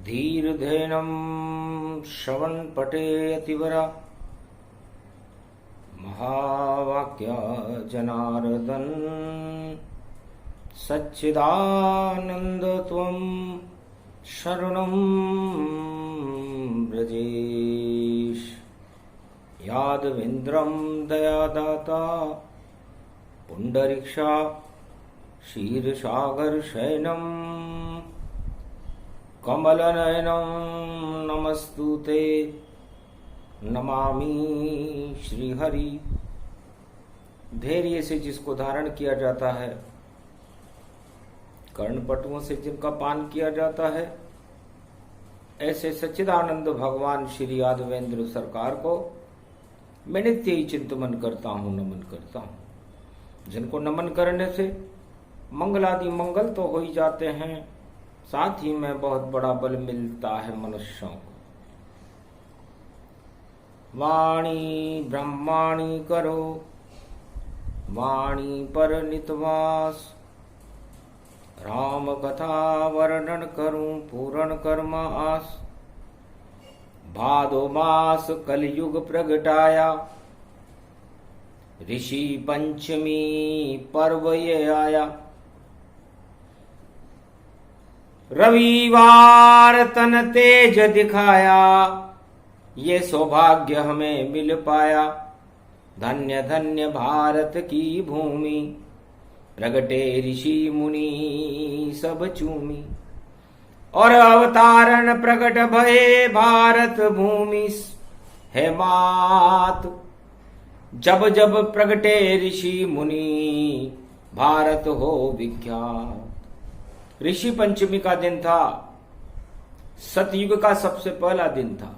धीर्धेनं श्रवणपठेऽतिवरा महावाक्या जनार्दन सच्चिदानंद त्वं शरणं व्रजेश। यादवेन्द्रं दयादाता पुंडरीक्षा क्षीरसागरशयनं कमलनयनं नमस्तुते नमामि श्रीहरि। धैर्य से जिसको धारण किया जाता है, कर्णपटुओं से जिनका पान किया जाता है, ऐसे सच्चिदानंद भगवान श्री यादवेंद्र सरकार को मैं नित्य ही चिंतन करता हूँ, नमन करता हूँ। जिनको नमन करने से मंगलादि मंगल तो हो ही जाते हैं, साथ ही में बहुत बड़ा बल मिलता है मनुष्यों को। वाणी ब्रह्माणी करो, वाणी पर नितवास, राम कथा वर्णन करूं पूर्ण कर्म आस। भादो मास कलयुग प्रगटाया, ऋषि पंचमी पर्व ये आया। रविवार तन तेज दिखाया, ये सौभाग्य हमें मिल पाया। धन्य धन्य भारत की भूमि, प्रगटे ऋषि मुनि सब चूमी। और अवतारण प्रकट भये भारत भूमि है मात। जब जब प्रगटे ऋषि मुनि, भारत हो विख्यात। ऋषि पंचमी का दिन था, सतयुग का सबसे पहला दिन था।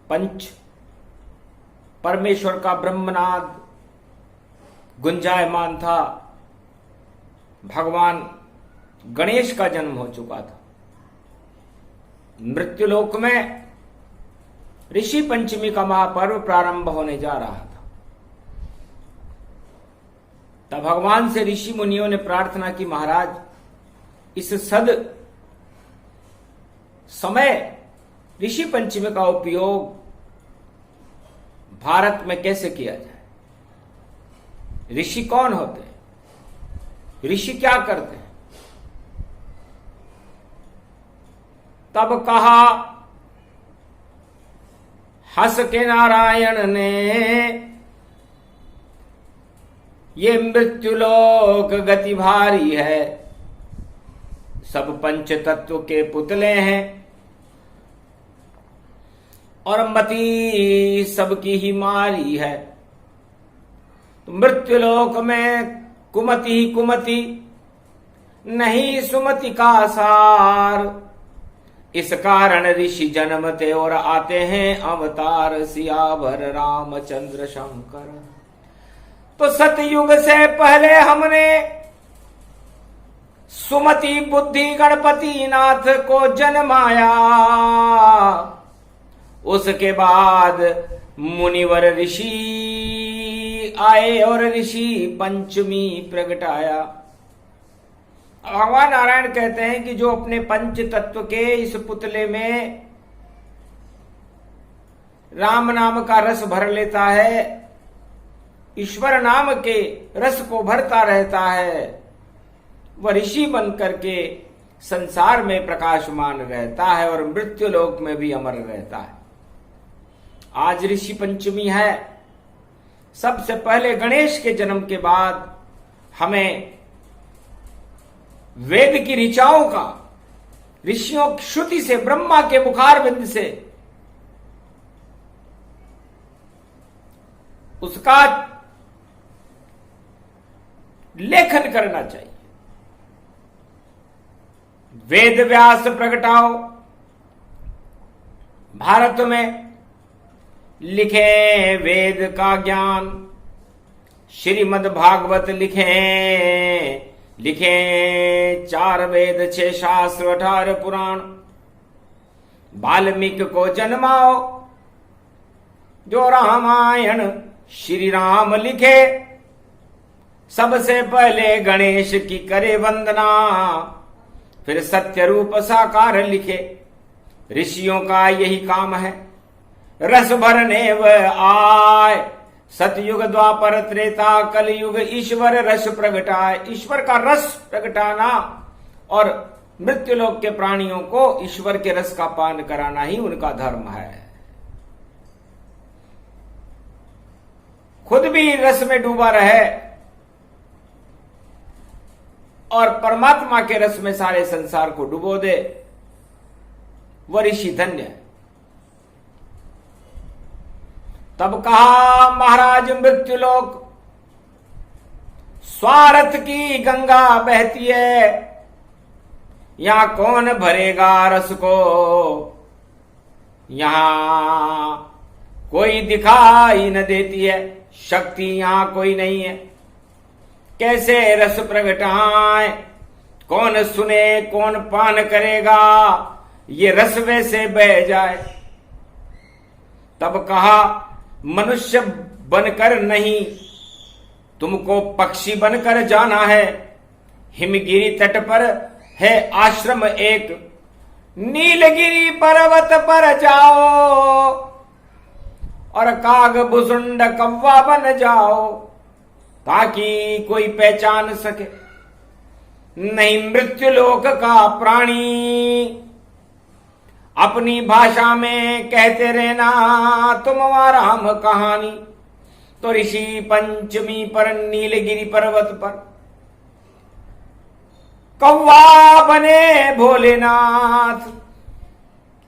पंच परमेश्वर का ब्रह्मनाद गुंजायमान था। भगवान गणेश का जन्म हो चुका था। मृत्युलोक में ऋषि पंचमी का महापर्व प्रारंभ होने जा रहा था। तब भगवान से ऋषि मुनियों ने प्रार्थना की, महाराज इस सद समय ऋषि पंचमी का उपयोग भारत में कैसे किया जाए। ऋषि कौन होते हैं, ऋषि क्या करते हैं। तब कहा हंस के नारायण ने, ये मृत्युलोक गति भारी है। सब पंच तत्व के पुतले हैं, और मति सबकी ही मारी है। तो मृत्युलोक में कुमति ही कुमति, नहीं सुमति का सार। इस कारण ऋषि जन्मते और आते हैं अवतार, सियावर रामचंद्र शंकर। तो सतयुग से पहले हमने सुमति बुद्धि गणपति नाथ को जन्माया। उसके बाद मुनिवर ऋषि आए और ऋषि पंचमी प्रगटाया। भगवान नारायण कहते हैं कि जो अपने पंच तत्व के इस पुतले में राम नाम का रस भर लेता है, ईश्वर नाम के रस को भरता रहता है, वह ऋषि बन करके संसार में प्रकाशमान रहता है और मृत्युलोक में भी अमर रहता है। आज ऋषि पंचमी है। सबसे पहले गणेश के जन्म के बाद हमें वेद की ऋचाओं का, ऋषियों की श्रुति से, ब्रह्मा के मुखार बिंद से उसका लेखन करना चाहिए। वेद व्यास प्रगटाओ, भारत में लिखे वेद का ज्ञान। श्रीमद् भागवत लिखे 4 वेद 6 शास्त्र 18 पुराण। वाल्मीकि को जन्माओ, जो रामायण श्री राम लिखे। सबसे पहले गणेश की करे वंदना, फिर सत्य रूप साकार लिखे। ऋषियों का यही काम है, रस भरने व आय। सतयुग द्वापर त्रेता कलयुग ईश्वर रस प्रगटाए। ईश्वर का रस प्रगटाना और मृत्युलोक के प्राणियों को ईश्वर के रस का पान कराना ही उनका धर्म है। खुद भी रस में डूबा रहे और परमात्मा के रस में सारे संसार को डुबो दे, वह ऋषि धन्य है। तब कहा महाराज मृत्युलोक स्वार्थ की गंगा बहती है, यहां कौन भरेगा रस को। यहां कोई दिखाई न देती है, शक्ति यहां कोई नहीं है। कैसे रस प्रगटाएं, कौन सुने कौन पान करेगा, ये रस वैसे बह जाए। तब कहा मनुष्य बनकर नहीं, तुमको पक्षी बनकर जाना है। हिमगिरी तट पर है आश्रम एक, नीलगिरी पर्वत पर जाओ और काग भुसुंड कौवा बन जाओ, ताकि कोई पहचान सके। नहीं मृत्युलोक का प्राणी, अपनी भाषा में कहते रहना तुम आराम कहानी। तो ऋषि पंचमी पर नीलगिरी पर्वत पर कौवा बने भोलेनाथ,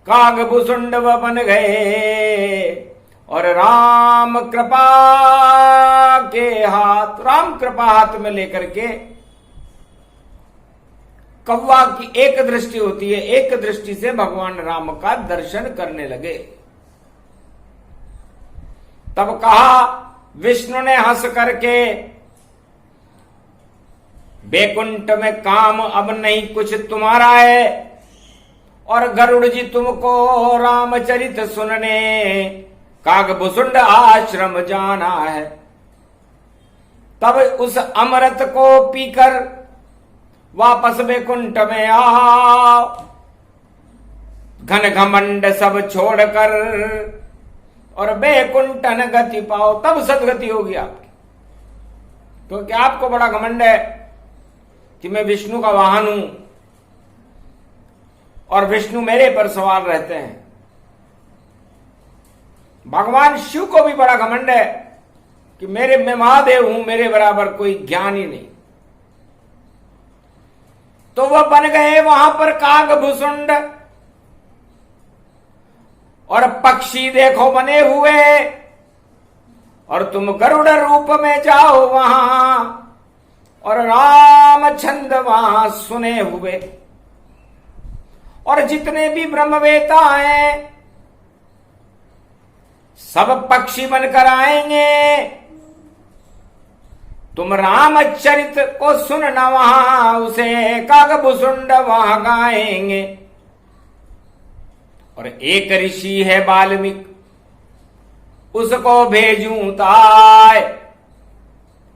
काग भुसुंड बन गए और राम कृपा हाथ में लेकर के कौवा की एक दृष्टि होती है, एक दृष्टि से भगवान राम का दर्शन करने लगे। तब कहा विष्णु ने हंस करके, बैकुंठ में काम अब नहीं कुछ तुम्हारा है, और गरुड़ जी तुमको रामचरित सुनने कागभुसुंड आश्रम जाना है। तब उस अमृत को पीकर वापस बैकुंठ में आओ, घन घमंड सब छोड़कर और बैकुंठन गति पाओ। तब सदगति होगी आपकी, क्योंकि आपको बड़ा घमंड है कि मैं विष्णु का वाहन हूं और विष्णु मेरे पर सवार रहते हैं। भगवान शिव को भी बड़ा घमंड है कि मैं महादेव हूं, मेरे बराबर कोई ज्ञान ही नहीं। तो वह बन गए वहां पर कागभुसुंड, और पक्षी देखो बने हुए, और तुम गरुड़ रूप में जाओ वहां और राम छंद वहां सुने हुए। और जितने भी ब्रह्मवेता हैं सब पक्षी बनकर आएंगे, तुम रामचरित को सुनना वहां, उसे कागभुसुंड वहां गाएंगे। और एक ऋषि है वाल्मीकि, उसको भेजूं ताय,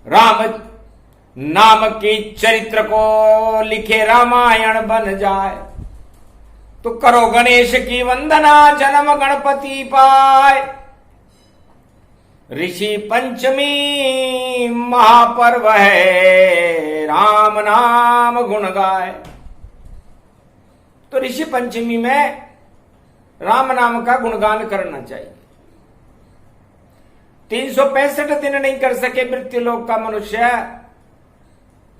राम नाम के चरित्र को लिखे रामायण बन जाए। तो करो गणेश की वंदना, जन्म गणपति पाए। ऋषि पंचमी महापर्व है, राम नाम गुण गाए। तो ऋषि पंचमी में राम नाम का गुणगान करना चाहिए। 365 दिन नहीं कर सके मृत्युलोक का मनुष्य,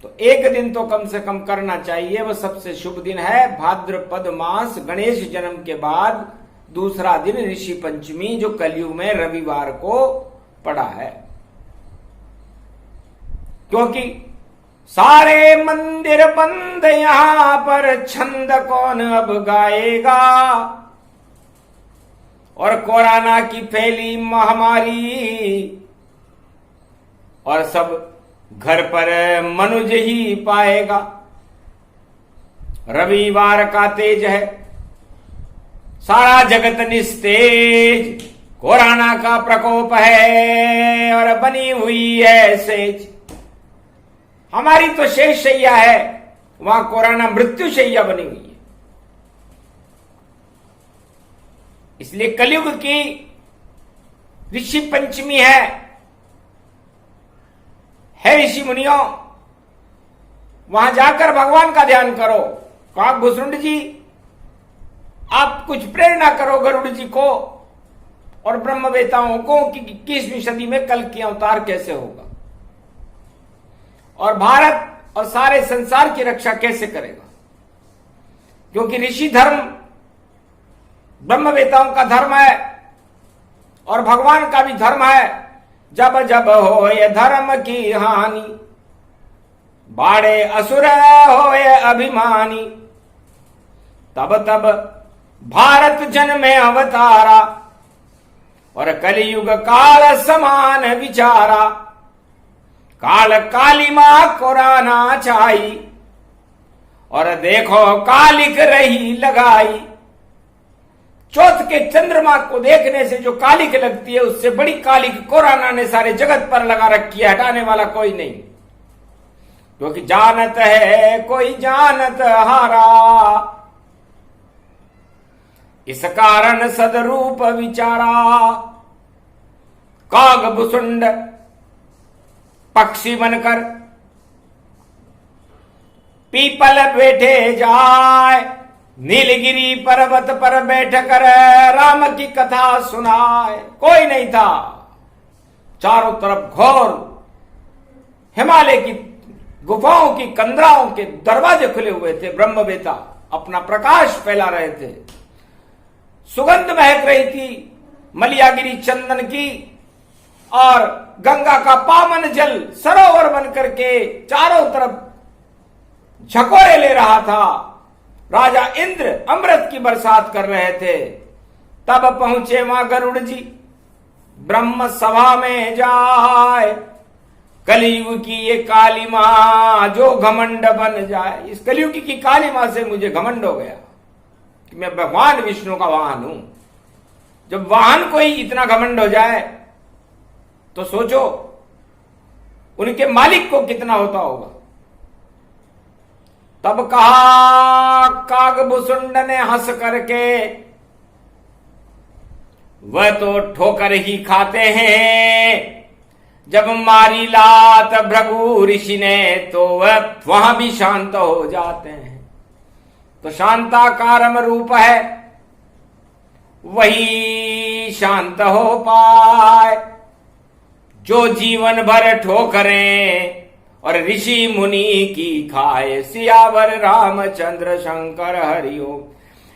तो एक दिन तो कम से कम करना चाहिए। वह सबसे शुभ दिन है भाद्रपद मास, गणेश जन्म के बाद दूसरा दिन ऋषि पंचमी, जो कलयुग में रविवार को पड़ा है। क्योंकि सारे मंदिर बंद, यहां पर छंद कौन अब गाएगा। और कोरोना की फैली महामारी, और सब घर पर मनुज ही पाएगा। रविवार का तेज है, सारा जगत निस्तेज, कोरोना का प्रकोप है और बनी हुई है सेज। हमारी तो शेष शैया है, वहां कोरोना मृत्युशैया बनी हुई है। इसलिए कलयुग की ऋषि पंचमी है ऋषि मुनियों, वहां जाकर भगवान का ध्यान करो। काकभूषुंड जी, आप कुछ प्रेरणा करो गरुड़ जी को और ब्रह्मवेताओं को कि 21वीं सदी में कल की अवतार कैसे होगा और भारत और सारे संसार की रक्षा कैसे करेगा। क्योंकि ऋषि धर्म ब्रह्मवेताओं का धर्म है और भगवान का भी धर्म है। जब जब हो ये धर्म की हानि, बाड़े असुर हो ये अभिमानी, तब तब भारत जन में अवतारा और कलियुग काल समान विचारा। काल कालिमा कोराना चाई और देखो कालिक रही लगाई। चौथ के चंद्रमा को देखने से जो कालिक लगती है, उससे बड़ी कालिक कोरोना ने सारे जगत पर लगा रखी है, हटाने वाला कोई नहीं। क्योंकि जानत है कोई जानत हारा, इस कारण सदरूप विचारा। काकभूषुंड पक्षी बनकर पीपल बैठे जाए, नीलगिरी पर्वत पर बैठकर राम की कथा सुनाए। कोई नहीं था, चारों तरफ घोर हिमालय की गुफाओं की कंदराओं के दरवाजे खुले हुए थे। ब्रह्मवेता अपना प्रकाश फैला रहे थे, सुगंध महक रही थी मलियागिरी चंदन की, और गंगा का पावन जल सरोवर बनकर के चारों तरफ झकोरे ले रहा था। राजा इंद्र अमृत की बरसात कर रहे थे। तब पहुंचे वहां गरुड़ जी, ब्रह्म सभा में जाए। कलियुग की ये काली मां जो घमंड बन जाए। इस कलियुग की काली मां से मुझे घमंड हो गया कि मैं भगवान विष्णु का वाहन हूं। जब वाहन को ही इतना घमंड हो जाए तो सोचो उनके मालिक को कितना होता होगा। तब कहा काकभूषुंड ने हंस करके, वह तो ठोकर ही खाते हैं। जब मारी लात भृगु ऋषि ने तो वह वहां भी शांत हो जाते हैं। तो शांताकारम रूप है, वही शांत हो पाए जो जीवन भर ठोकरें और ऋषि मुनि की खाए। सियावर रामचंद्र शंकर हरिओम।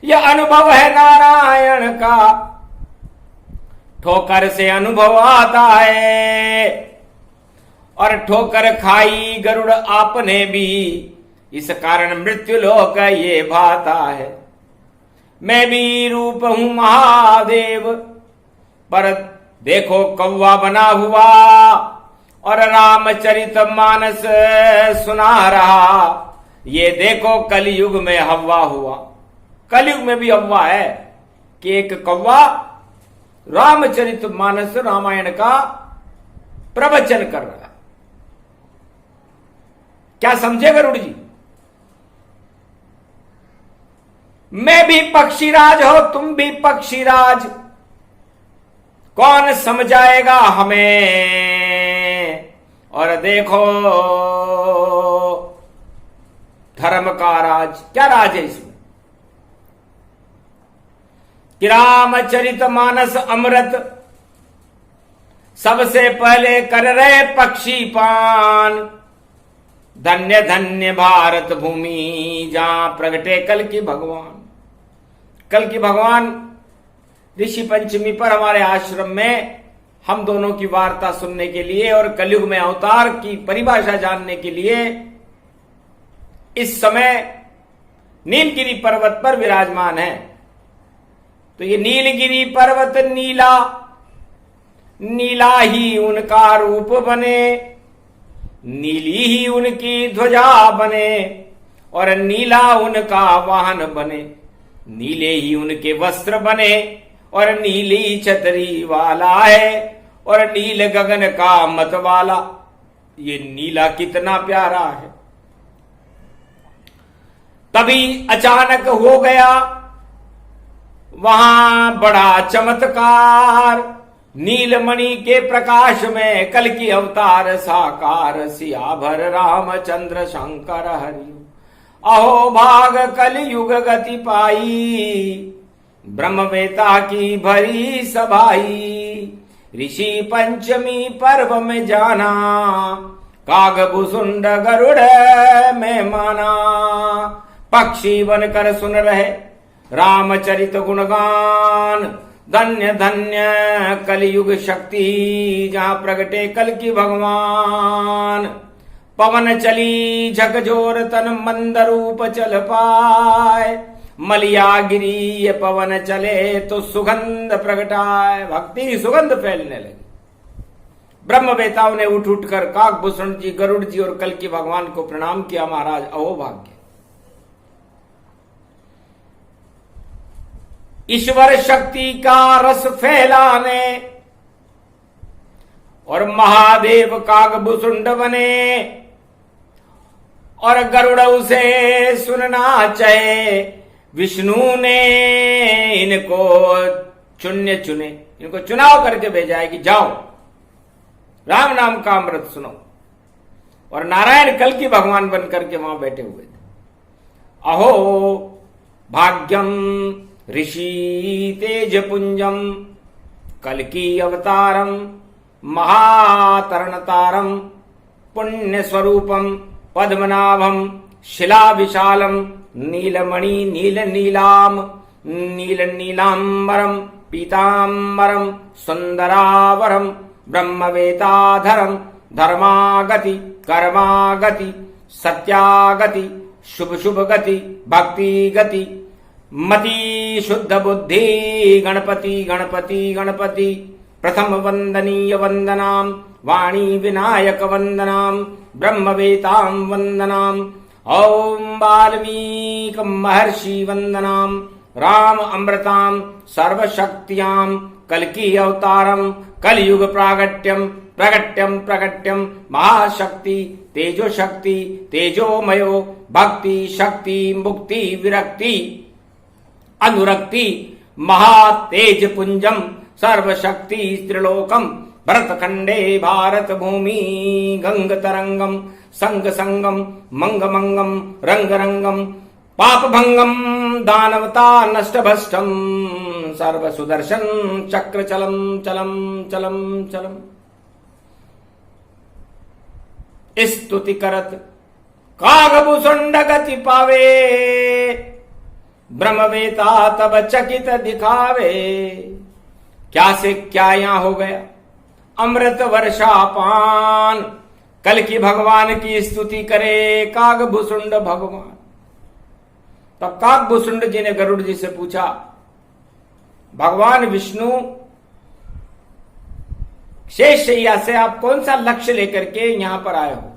यह अनुभव है नारायण का, ठोकर से अनुभव आता है। और ठोकर खाई गरुड़ आपने भी, इस कारण मृत्यु लोक ये भाता है। मैं भी रूप हूं महादेव, पर देखो कौवा बना हुआ और रामचरित मानस सुना रहा। ये देखो कलयुग में हव्वा हुआ। कलयुग में भी हव्वा है कि एक कौवा रामचरित मानस रामायण का प्रवचन कर रहा है। क्या समझे गरुड़ जी? मैं भी पक्षीराज हो, तुम भी पक्षीराज, कौन समझाएगा हमें। और देखो धर्म का राज, क्या राज है इसमें कि रामचरित मानस अमृत सबसे पहले कर रहे पक्षी पान। धन्य धन्य भारत भूमि जहां प्रगटे कल की भगवान। कल की भगवान ऋषि पंचमी पर हमारे आश्रम में हम दोनों की वार्ता सुनने के लिए और कलयुग में अवतार की परिभाषा जानने के लिए इस समय नीलगिरी पर्वत पर विराजमान है। तो ये नीलगिरी पर्वत नीला, नीला ही उनका रूप बने, नीली ही उनकी ध्वजा बने और नीला उनका वाहन बने। नीले ही उनके वस्त्र बने और नीली छतरी वाला है और नील गगन का मत वाला। ये नीला कितना प्यारा है। तभी अचानक हो गया वहां बड़ा चमत्कार। नीलमणि के प्रकाश में कल की अवतार साकार, सियाभर रामचंद्र शंकर हरि। अहो भाग कल युग गति पाई, ब्रह्मवेता की भरी सभाई। ऋषि पंचमी पर्व में जाना, काग भुसुंड गरुड़ में माना। पक्षी बनकर सुन रहे रामचरित गुणगान। धन्य धन्य कलयुग शक्ति, जहां प्रगटे कल की भगवान। पवन चली झकझोर तन मंद रूप चल पाए, मलियागिरी ये पवन चले तो सुगंध प्रगटाए। भक्ति की सुगंध फैलने लगी। ब्रह्मवेताओं ने उठ उठकर काकभूषण जी, गरुड़ जी और कल की भगवान को प्रणाम किया। महाराज अहो भाग्य, ईश्वर शक्ति का रस फैलाने और महादेव काकभूषुंड बने, और गरुड़ उसे सुनना चाहे। विष्णु ने इनको चुने, इनको चुनाव करके भेजा है कि जाओ राम नाम का अमृत सुनो। और नारायण कल की भगवान बनकर के वहां बैठे हुए थे। अहो भाग्यम ऋषि तेज पुंजम, कल की अवतारम महातरणतारम। पुण्य स्वरूपम पद्मनाभम शिला विशालम, नीलमणि नील नीलाम, नील नीलांबरम पीतांबरम सुंदरावरम। ब्रह्मवेताधरम धर्मागति कर्मागति सत्यागति शुभ शुभ गति भक्ति गति। मति शुद्ध बुद्धि गणपति गणपति गणपति। प्रथम वंदनीय वंदनाम, वाणी विनायक वंदनाम, ब्रह्मवेतां वंदनाम। ओम वाल्मीकि महर्षि वंदनाम, राम अमृताम सर्वशक्तियां। कल्कि अवतारम कलयुग प्रागट्यम प्रगट्यम प्रगट्यम। महाशक्ति तेजो शक्ति तेजोमयो, भक्ति शक्ति मुक्ति विरक्ति अनुरक्ति। महातेज पुंजम सर्वशक्ति त्रिलोकम। भरतखंडे भारत भूमि गंग तरंगम। संग संगम मंग मंगम रंग रंगम। पाप भंगम दानवता नष्ट भष्टम। सर्व सुदर्शन चक्र चलम चलम चलम चलम। स्तुति करत कागभूषुंड गति पावे, ब्रह्मवेता तब चकित दिखावे। क्या से क्या यहां हो गया अमृत वर्षा पान। कल की भगवान की स्तुति करे कागभूषुंड भगवान। तब काकभूषुंड जी ने गरुड़ जी से पूछा, भगवान विष्णु शेषशैया से आप कौन सा लक्ष्य लेकर के यहां पर आए हो,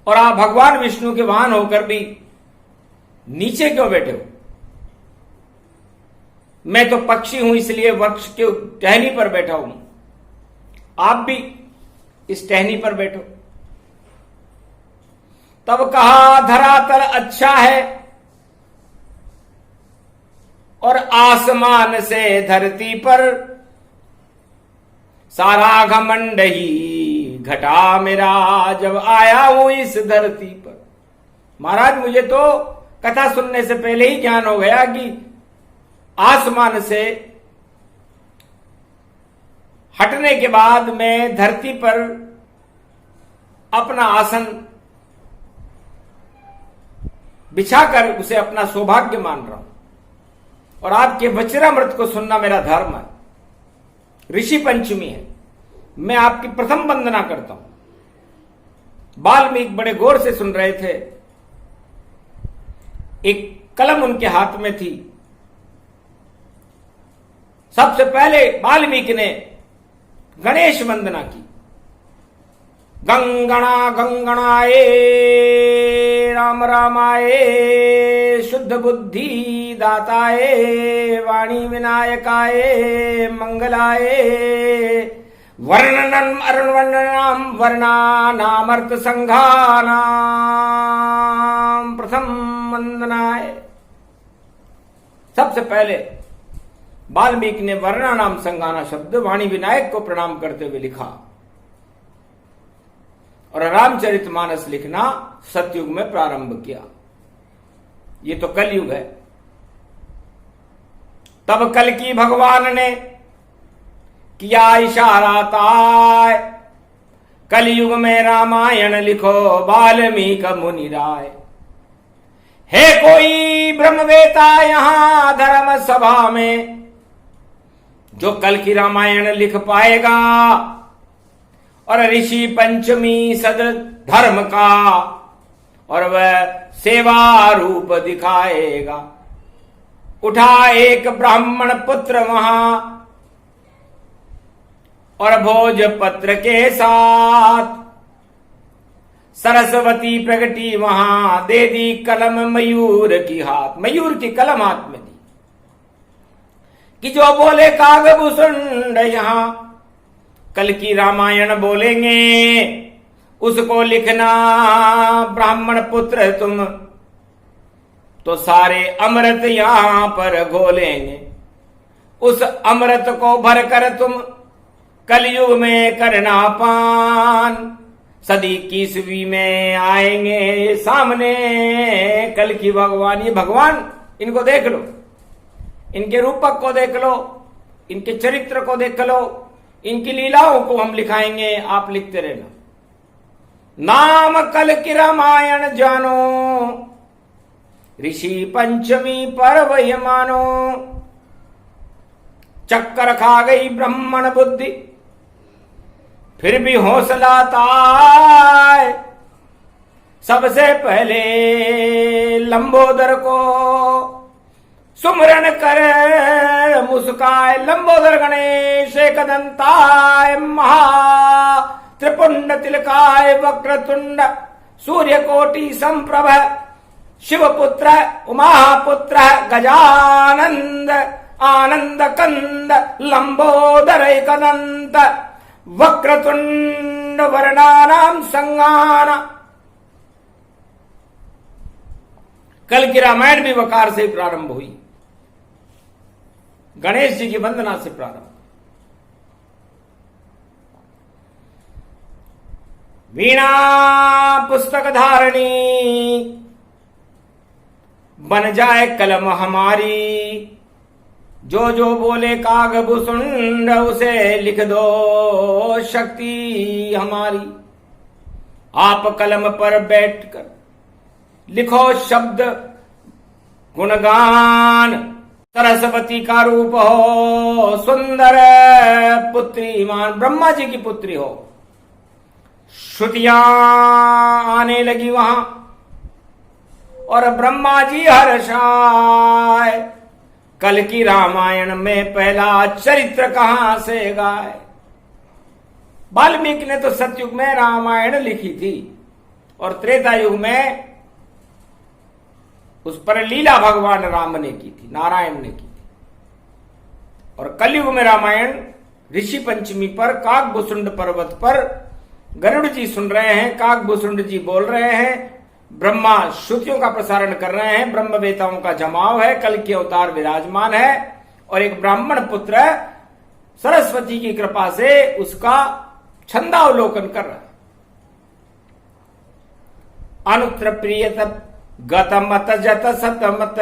और आप भगवान विष्णु के वाहन होकर भी नीचे क्यों बैठे हो? मैं तो पक्षी हूं, इसलिए वृक्ष के टहनी पर बैठा हूं, आप भी इस टहनी पर बैठो। तब कहा, धरातल अच्छा है और आसमान से धरती पर सारा घमंड ही घटा मेरा जब आया हूं इस धरती पर। महाराज मुझे तो कथा सुनने से पहले ही ज्ञान हो गया कि आसमान से हटने के बाद मैं धरती पर अपना आसन बिछाकर उसे अपना सौभाग्य मान रहा हूं, और आपके वज्रामृत को सुनना मेरा धर्म है। ऋषि पंचमी है, मैं आपकी प्रथम वंदना करता हूं। वाल्मीकि बड़े गौर से सुन रहे थे। एक कलम उनके हाथ में थी। सबसे पहले वाल्मीकि ने गणेश वंदना की। गंगणा गंगणाए राम रामाए, शुद्ध बुद्धि दाताए, वाणी विनायकाए मंगलाए, वर्णनम वर्णानामर्थ संघानाम प्रथम वंदनाय। सबसे पहले वाल्मीकि ने वर्णानाम संघाना शब्द वाणी विनायक को प्रणाम करते हुए लिखा और रामचरितमानस लिखना सतयुग में प्रारंभ किया। ये तो कलयुग है। तब कल की भगवान ने किया इशारा ताय, कलयुग में रामायण लिखो वाल्मीकि मुनि राय। है कोई ब्रह्मवेता यहां धर्म सभा में, जो कल की रामायण लिख पाएगा और ऋषि पंचमी सद धर्म का और वह सेवा रूप दिखाएगा। उठा एक ब्राह्मण पुत्र वहां और भोजपत्र के साथ, सरस्वती प्रगटी वहां दे दी कलम मयूर की हाथ। मयूर की कलम हाथ में दी कि जो बोले कागभूषुंड यहां कल की रामायण बोलेंगे, उसको लिखना ब्राह्मण पुत्र तुम, तो सारे अमृत यहां पर घोलेंगे। उस अमृत को भरकर तुम कलयुग में करना पान, सदी 21वीं में आएंगे सामने कल की भगवान। ये भगवान, इनको देख लो, इनके रूपक को देख लो, इनके चरित्र को देख लो, इनकी लीलाओं को हम लिखाएंगे, आप लिखते रहना। नाम कल की रामायण जानो, ऋषि पंचमी पर्व ये मानो। चक्कर खा गई ब्राह्मण बुद्धि, फिर भी हौसला ताय। सबसे पहले लंबोदर को सुमरन कर मुस्काए। लंबोदर गणेश एकदंताय महा त्रिपुंड तिलकाय वक्रतुंड सूर्यकोटि संप्रभ शिवपुत्र उमापुत्र गजानंद आनंद कंद लंबोदर एकदंत वक्रतुंड वर्णानाम संगाना। कल की रामायण भी वकार से प्रारंभ हुई, गणेश जी की वंदना से प्रारंभ। वीणा पुस्तक धारणी बन जाए कलम हमारी, जो जो बोले कागभूषुंड उसे लिख दो शक्ति हमारी। आप कलम पर बैठकर लिखो शब्द गुणगान, सरस्वती का रूप हो सुंदर पुत्री मान, ब्रह्मा जी की पुत्री हो। श्रुतियां आने लगी वहां और ब्रह्मा जी हर्षाय। कल की रामायण में पहला चरित्र कहां से गाए। वाल्मीकि ने तो सतयुग में रामायण लिखी थी और त्रेता युग में उस पर लीला भगवान राम ने की थी, नारायण ने की थी। और कलयुग में रामायण ऋषि पंचमी पर काकभूषुंड पर्वत पर गरुड़ जी सुन रहे हैं, काकभूषुंड जी बोल रहे हैं, ब्रह्मा श्रुतियों का प्रसारण कर रहे हैं, ब्रह्मवेताओं का जमाव है, कल के अवतार विराजमान है और एक ब्राह्मण पुत्र सरस्वती की कृपा से उसका छंदावलोकन कर रहा है। अनुत्र प्रियत गतमत जत सतमत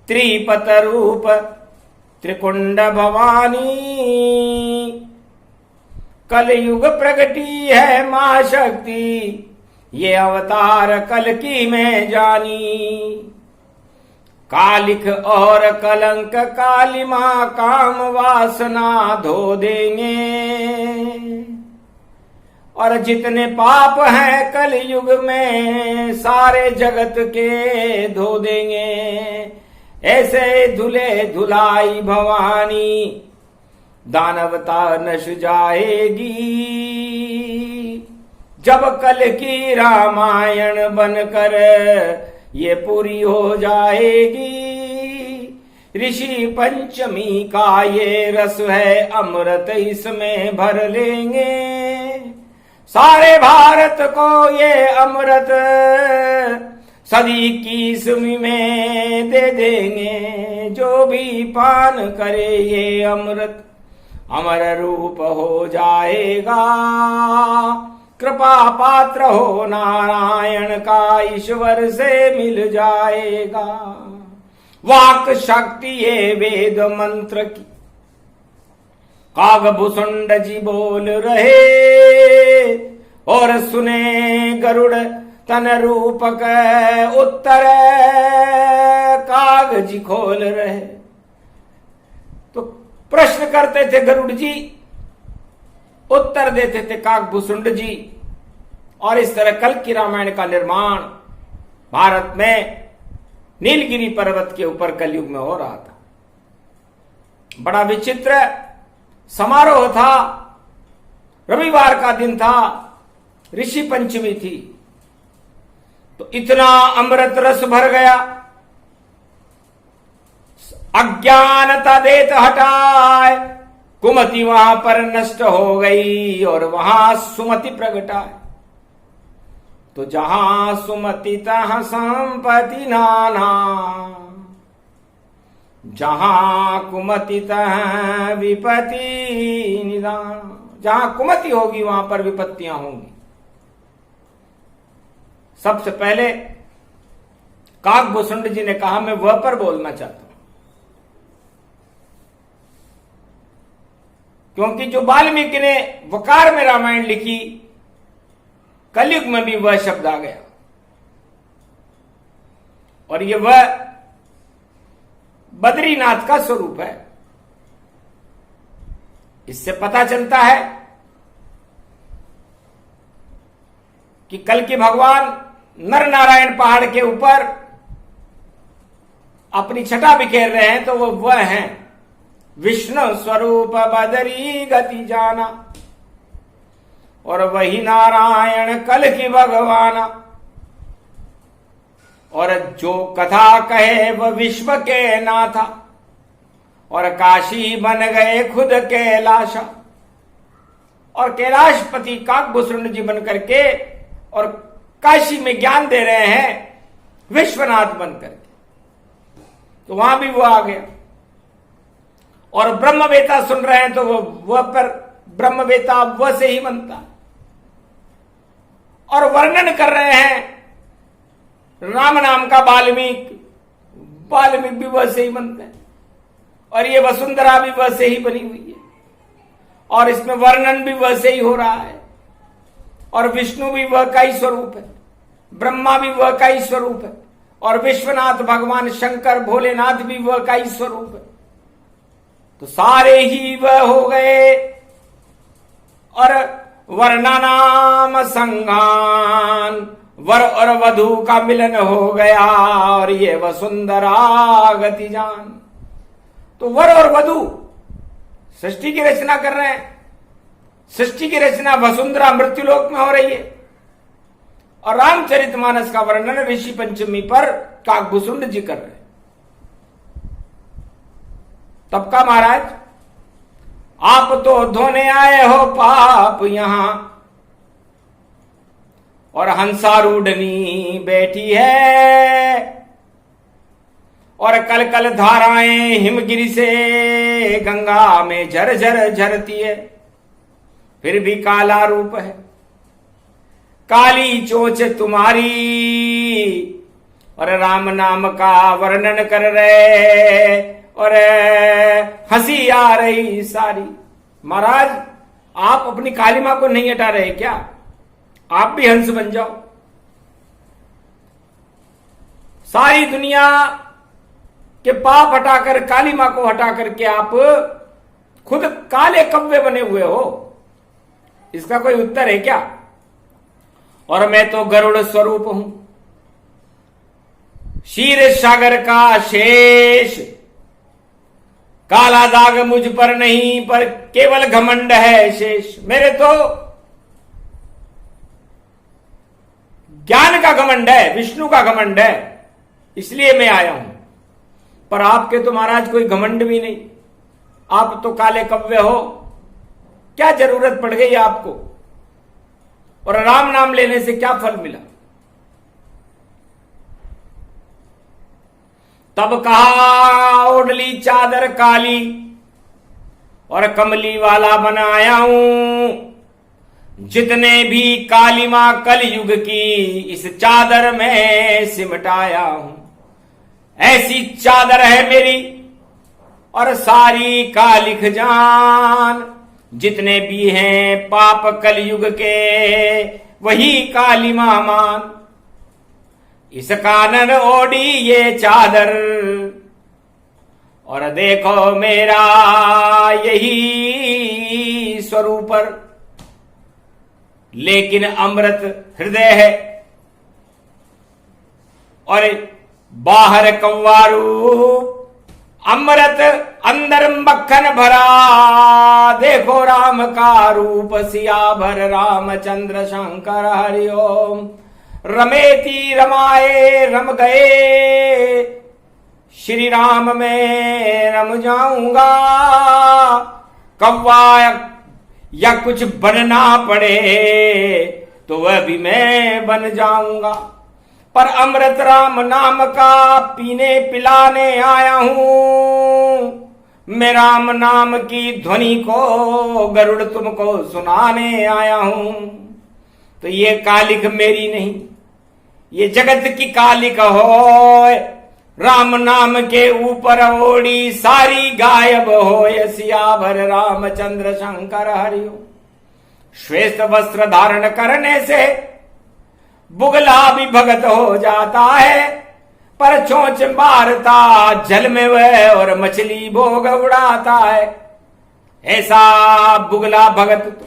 त्रिपत रूप त्रिकुंड भवानी। कलयुग प्रगटी है मां शक्ति, ये अवतार कल की में जानी। कालिक और कलंक कालिमा काम वासना धो देंगे, और जितने पाप हैं कल युग में सारे जगत के धो देंगे। ऐसे धुले धुलाई भवानी दानवता नश जाएगी, जब कल की रामायण बनकर ये पूरी हो जाएगी। ऋषि पंचमी का ये रस है, अमृत इसमें भर लेंगे। सारे भारत को ये अमृत सदी की ईस्वी में दे देंगे। जो भी पान करे ये अमृत अमर रूप हो जाएगा। कृपा पात्र हो नारायण का, ईश्वर से मिल जाएगा। वाक शक्ति ये वेद मंत्र की, कागभूषुंड जी बोल रहे। और सुने गरुड़ तन रूपक उत्तर, काग जी खोल रहे। तो प्रश्न करते थे गरुड़ जी, उत्तर देते थे कागभूषुंड जी। और इस तरह कल की रामायण का निर्माण भारत में नीलगिरी पर्वत के ऊपर कलयुग में हो रहा था। बड़ा विचित्र समारोह था। रविवार का दिन था, ऋषि पंचमी थी। तो इतना अमृत रस भर गया, अज्ञानता देत हटाए। कुमति वहां पर नष्ट हो गई और वहां सुमति प्रगटाए। तो जहां सुमति तहां संपत्ति नाना, जहां कुमति तहां विपत्ति निदान। जहां कुमति होगी वहां पर विपत्तियां होंगी। सबसे पहले कागभूषुंड जी ने कहा, मैं वह पर बोलना चाहता हूं, क्योंकि जो वाल्मीकि ने वकार में रामायण लिखी, कलयुग में भी वह शब्द आ गया। और ये वह बद्रीनाथ का स्वरूप है। इससे पता चलता है कि कल के भगवान नर नारायण पहाड़ के ऊपर अपनी छटा बिखेर रहे हैं, तो वह हैं विष्णु स्वरूप बदरी गति जाना। और वही नारायण कल की भगवाना। और जो कथा कहे वह विश्व के नाथा। और काशी बन गए खुद कैलाशा। और कैलाशपति कागभूषुंड जी बन करके और काशी में ज्ञान दे रहे हैं विश्वनाथ बन करके। तो वहां भी वो आ गया। और ब्रह्मवेता सुन रहे हैं, तो वह पर ब्रह्मवेता वह से ही बनता। और वर्णन कर रहे हैं राम नाम का वाल्मीकि भी वह से ही बनते हैं। और ये वसुंधरा भी वह से ही बनी हुई है। और इसमें वर्णन भी वह से ही हो रहा है। और विष्णु भी वह का ही स्वरूप है, ब्रह्मा भी वह का ही स्वरूप है। और विश्वनाथ भगवान शंकर भोलेनाथ भी वह का ही स्वरूप है। तो सारे ही वह हो गए। और वर्णनाम संगान, वर और वधु का मिलन हो गया। और ये वसुंधरा गति जान। तो वर और वधु सृष्टि की रचना कर रहे हैं। सृष्टि की रचना वसुंधरा मृत्युलोक में हो रही है। और रामचरितमानस का वर्णन ऋषि पंचमी पर कागभूषुंड जी कर रहे हैं। तब का महाराज, आप तो धोने आए हो पाप यहां, और हंसारूढ़नी बैठी है। और कल कल धाराएं हिमगिरी से गंगा में झरझर झरती है। फिर भी काला रूप है, काली चोंच तुम्हारी। और राम नाम का वर्णन कर रहे और हंसी आ रही सारी। महाराज, आप अपनी कालिमा को नहीं हटा रहे क्या? आप भी हंस बन जाओ। सारी दुनिया के पाप हटाकर, कालिमा को हटा करके आप खुद काले कव्वे बने हुए हो। इसका कोई उत्तर है क्या? और मैं तो गरुड़ स्वरूप हूं, क्षीर सागर का शेष। काला दाग मुझ पर नहीं, पर केवल घमंड है शेष। मेरे तो ज्ञान का घमंड है, विष्णु का घमंड है, इसलिए मैं आया हूं। पर आपके तो महाराज कोई घमंड भी नहीं, आप तो काले कव्य हो, क्या जरूरत पड़ गई आपको, और राम नाम लेने से क्या फल मिला। तब कहा ओढ़ली चादर काली और कमली वाला बनाया हूं, जितने भी कालिमा कल युग की इस चादर में सिमटाया हूं। ऐसी चादर है मेरी और सारी कालिख जान, जितने भी हैं पाप कल युग के वही कालिमा मान। इस कानन ओढ़ी ये चादर और देखो मेरा यही स्वरूप, लेकिन अमृत हृदय है और बाहर कव्वारू, अमृत अंदर मक्खन भरा। देखो राम का रूप सियाभर रामचंद्र शंकर हरिओम। रमेती रमाए रम गए, श्री राम में रम जाऊंगा। कव्वा या कुछ बनना पड़े तो वह भी मैं बन जाऊंगा, पर अमृत राम नाम का पीने पिलाने आया हूं। मैं राम नाम की ध्वनि को गरुड़ तुमको सुनाने आया हूं। तो ये कालिक मेरी नहीं, ये जगत की कालिक हो। राम नाम के ऊपर ओढ़ी सारी गायब हो, सियाभर रामचंद्र शंकर हरिओम। श्वेत वस्त्र धारण करने से बुगला भी भगत हो जाता है, पर चोंच मारता जल में वह और मछली भोग उड़ाता है। ऐसा बुगला भगत तो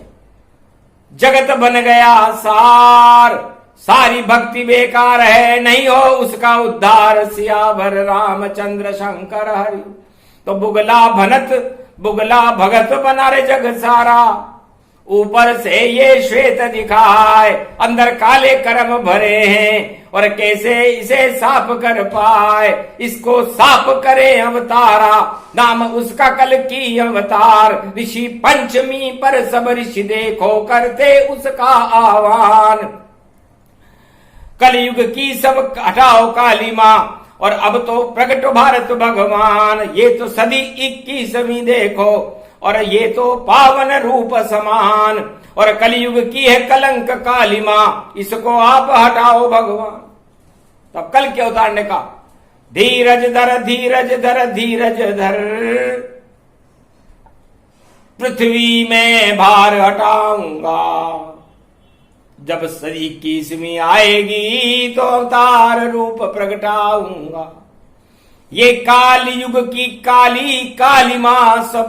जगत बन गया सार, सारी भक्ति बेकार है, नहीं हो उसका उद्धार। सियाभर रामचंद्र शंकर हरि। तो बुगला भनत बुगला भगत बना रे जग सारा, ऊपर से ये श्वेत दिखाए अंदर काले कर्म भरे हैं, और कैसे इसे साफ कर पाए। इसको साफ करे अवतारा, नाम उसका कल की अवतार। ऋषि पंचमी पर सब ऋषि देखो करते उसका आह्वान। कलयुग की सब हटाओ कालिमा, और अब तो प्रकट भारत भगवान। ये तो सदी 21वीं देखो, और ये तो पावन रूप समान। और कलयुग की है कलंक कालिमा, इसको आप हटाओ भगवान। तब कल के उतारने का धीरज धर धीरज धर धीरज धर, पृथ्वी में भार हटाऊंगा। जब सदी 21वीं आएगी तो अवतार रूप प्रगटाऊंगा। ये काल युग की काली कालिमा सब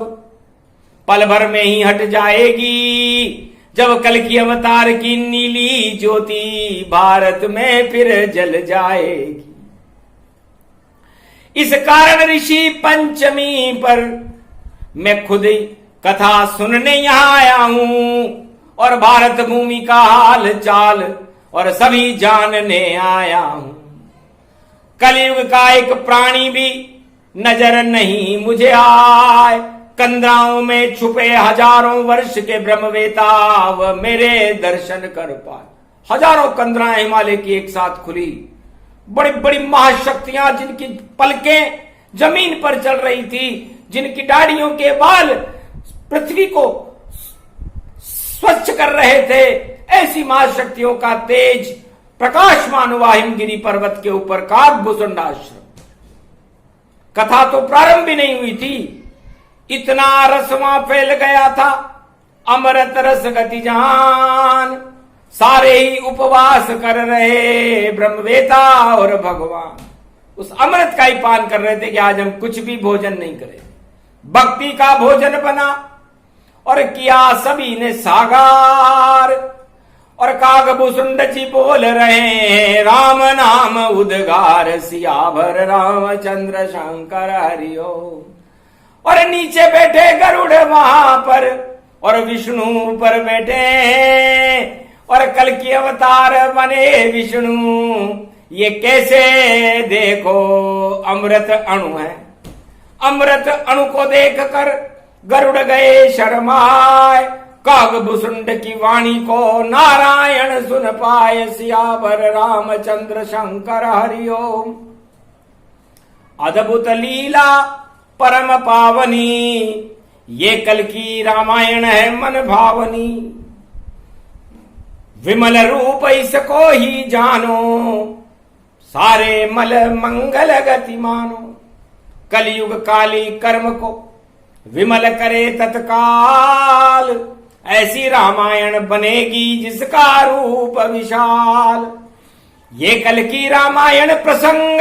पल भर में ही हट जाएगी, जब कल की अवतार की नीली ज्योति भारत में फिर जल जाएगी। इस कारण ऋषि पंचमी पर मैं खुद कथा सुनने यहां आया हूं, और भारत भूमि का हाल चाल और सभी जानने आया हूं। कलयुग का एक प्राणी भी नजर नहीं मुझे आए, कंदराओं में छुपे हजारों वर्ष के ब्रह्मवेता व मेरे दर्शन कर पाए। हजारों कंदराएं हिमालय की एक साथ खुली, बड़ी बड़ी महाशक्तियां जिनकी पलकें जमीन पर चल रही थी, जिनकी दाढ़ियों के बाल पृथ्वी को स्वच्छ कर रहे थे, ऐसी महाशक्तियों का तेज प्रकाशमान हुआ हिमगिरी पर्वत के ऊपर काकभूषुंडाश्रम। कथा तो प्रारंभ भी नहीं हुई थी, इतना रस वहां फैल गया था। अमृत रस गति जान, सारे ही उपवास कर रहे ब्रह्मवेता और भगवान। उस अमृत का ही पान कर रहे थे कि आज हम कुछ भी भोजन नहीं करें। भक्ति का भोजन बना और किया सभी ने सागार, और काकभूषुंड जी बोल रहे हैं राम नाम उद्गार। सियाभर रामचंद्र शंकर हरिओम। और नीचे बैठे गरुड़ वहां पर, और विष्णु पर बैठे, और कल की अवतार बने विष्णु। ये कैसे देखो अमृत अणु है। अमृत अणु को देख कर गरुड़ गए शर्माए, कागभूषुंड की वाणी को नारायण सुन पाए, सियावर रामचंद्र शंकर हरिओम। अद्भुत लीला परम पावनी, ये कल की रामायण है मन भावनी। विमल रूप इसको ही जानो, सारे मल मंगल गति मानो। कलयुग काली कर्म को विमल करे तत्काल, ऐसी रामायण बनेगी जिसका रूप विशाल। ये कल की रामायण प्रसंग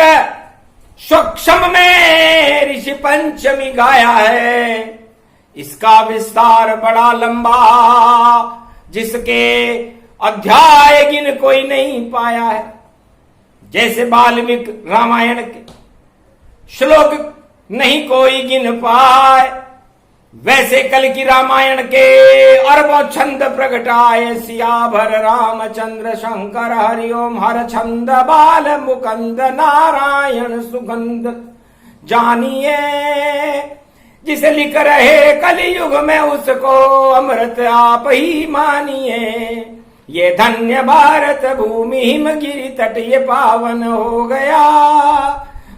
सूक्ष्म में ऋषि पंचमी गाया है। इसका विस्तार बड़ा लंबा, जिसके अध्याय गिन कोई नहीं पाया है। जैसे वाल्मीकि रामायण के श्लोक नहीं कोई गिन पाए, वैसे कल की रामायण के अरबों छंद प्रगटाए। सियावर रामचंद्र शंकर हरिओम, हर छंद बाल मुकंद नारायण सुगंध जानिए। जिसे लिख रहे कलयुग में उसको अमृत आप ही मानिए। ये धन्य भारत भूमि हिमगिरी तट ये पावन हो गया।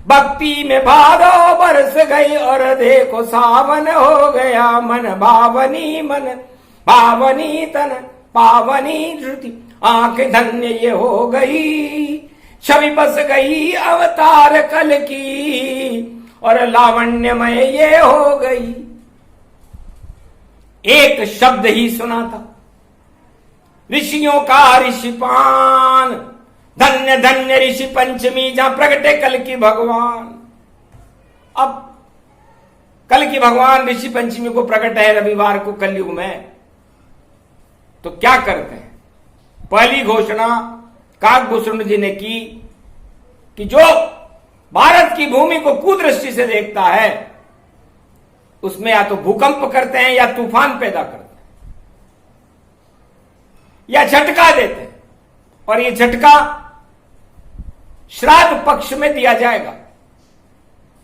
भक्ति में भादो बरस गई और देखो सावन हो गया। मन भावनी तन पावनी धृति, आंख धन्य ये हो गई। छवि बस गई अवतार कल की, और लावण्यमय ये हो गई। एक शब्द ही सुना था ऋषियों का ऋषिपान। धन्य धन्य ऋषि पंचमी, जहां प्रगटे कल की भगवान। अब कल की भगवान ऋषि पंचमी को प्रकट है रविवार को कलयुग में, तो क्या करते हैं? पहली घोषणा काकभूषुंड जी ने की कि जो भारत की भूमि को कुदृष्टि से देखता है, उसमें या तो भूकंप करते हैं या तूफान पैदा करते हैं या झटका देते हैं। और ये झटका श्राद्ध पक्ष में दिया जाएगा।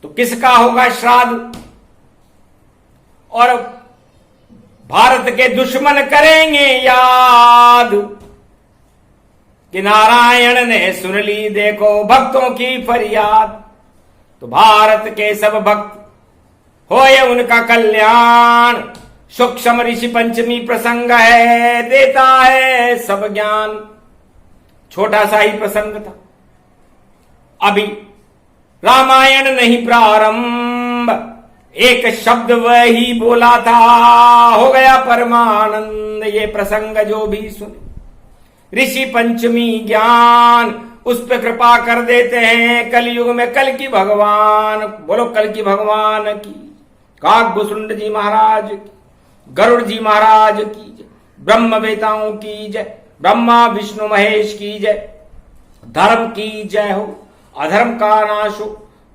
तो किसका होगा श्राद्ध? और भारत के दुश्मन करेंगे याद कि नारायण ने सुन ली देखो भक्तों की फरियाद। तो भारत के सब भक्त होए उनका कल्याण। सूक्ष्म ऋषि पंचमी प्रसंग है, देता है सब ज्ञान। छोटा सा ही प्रसंग था, अभी रामायण नहीं प्रारंभ। एक शब्द वही बोला था, हो गया परमानंद। ये प्रसंग जो भी सुने ऋषि पंचमी ज्ञान, उस पर कृपा कर देते हैं कलयुग में कल की भगवान। बोलो कल की भगवान की। काकभूषुंड जी महाराज की, गरुड़ जी महाराज की जय, ब्रह्म वेताओं की जय, ब्रह्मा विष्णु महेश की जय। धर्म की जय हो, अधर्म का नाश हो,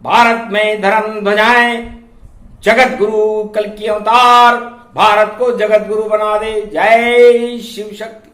भारत में धर्म ध्वजाएं। जगत गुरु कल की अवतार, भारत को जगत गुरु बना दे। जय शिव शक्ति।